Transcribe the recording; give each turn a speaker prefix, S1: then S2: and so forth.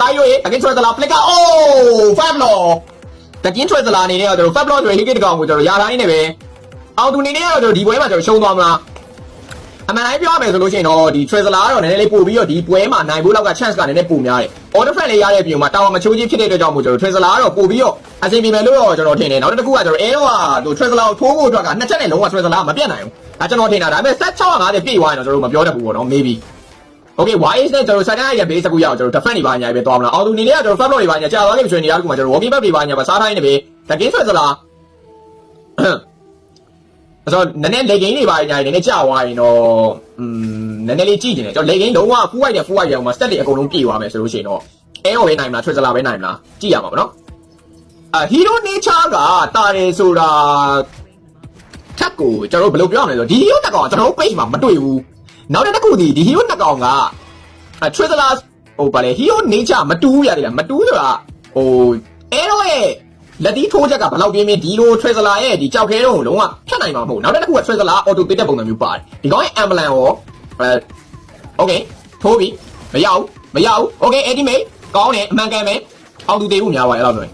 S1: တာရွေတကင်း Twizzler flick အိုး 5 law တကင်း Twizzler အနေနဲ့တော့ကျွန်တော် 5 law ဆိုရင် hit တကောင်ကိုကျွန်တော်ရာတိုင်းနေပဲအောင်သူအနေနဲ့ကတော့ဒီပွဲမှာကျွန်တော်ရှုံးသွားမလားအမှန်တိုင်းပြောရမယ်ဆိုလို့ရှိရင်တော့ဒီ Twizzler ကတော့နည်းနည်းလေးပို့ပြီးတော့ဒီပွဲမှာနိုင်ဖို့လောက်က chance ကနည်းနည်းပိုများတယ် order friend လေးရတဲ့ပြင်မှာတာဝန်မချိုးကြီးဖြစ်တဲ့အတွက်ကြောင့်မို့ကျွန်တော် Twizzler ကတော့ပို့ပြီးတော့အဆင်ပြေမယ်လို့တော့ကျွန်တော်ထင်တယ်နောက်တစ်ခုကကျွန်တော်အဲတော့သူ Twizzler ကိုထိုးဖို့အတွက်ကနှစ်ချက်နဲ့လုံးဝ Twizzler မပြတ်နိုင်ဘူးဒါကျွန်တော်ထင်တာဒါပေမဲ့ set 650ပြည့်သွားရင်တော့ကျွန်တော်မပြောတတ်ဘူးပေါ့နော် maybe okay YS နဲ့ကျွန်တော် second eye ရဲ့ base ကူရအောင်ကျွန်တော် defend တွေပါညာပဲသွားမလားအော်သူအနေနဲ့ကကျွန်တော် fab block တွေပါညာကြာသွားပြီဆိုရင်နေရာတခုမှာကျွန်တော် walking back တွေပါညာပါစားတိုင်းနေပဲတကင်း Twizzler ဆိုတော့နည်းနည်း leg gain တွေပါညာနည်းနည်းကြာသွားရင်တော့နည်းနည်းလေးကြည့်နေတယ်ကျွန်တော် leg gain လုံးဝ full white နဲ့ full white ရောမှာ stat တွေအကုန်လုံးပြည့်သွားမယ်ဆိုလို့ရှိရင်တော့အဲရောပဲနိုင်မလား Twizzler ပဲနိုင်မလားကြည့်ရမှာပေါ့နော်hero nature ကတာတယ်ဆိုတာထက်ကိုကျွန်တော်ဘယ်လိုပြောရမလဲဆိုတော့ဒီ hero တက်ကောင်ကျွန်တော် page မှာမတွေ့ဘူးနောက်တစ်ခုဒီ hero တက်ကောင်ကTwizzler ဟိုဗာလေ hero nature မတူးရတယ်လားမတူးဆိုတာဟိုအဲရောရဲ့လက်တီးထိုးချက်ကဘယ်လောက်ပြင်းပြင်းဒီလို Twizzler ရဲ့ဒီကြောက်ခဲတော့လုံးဝဖြတ်နိုင်မှာမဟုတ်နောက်တစ်ခုက Twizzler auto pit တဲ့ပုံစံမျိုးပါတယ်ဒီကောင်ရဲ့ ambulance ရောokay ထိုးပြီမရဘူး okay ultimate ကောင်းတယ်အမှန်ကန်ပဲအောင်သူသေးဘူးများပါအဲ့လောက်ဆိုရင်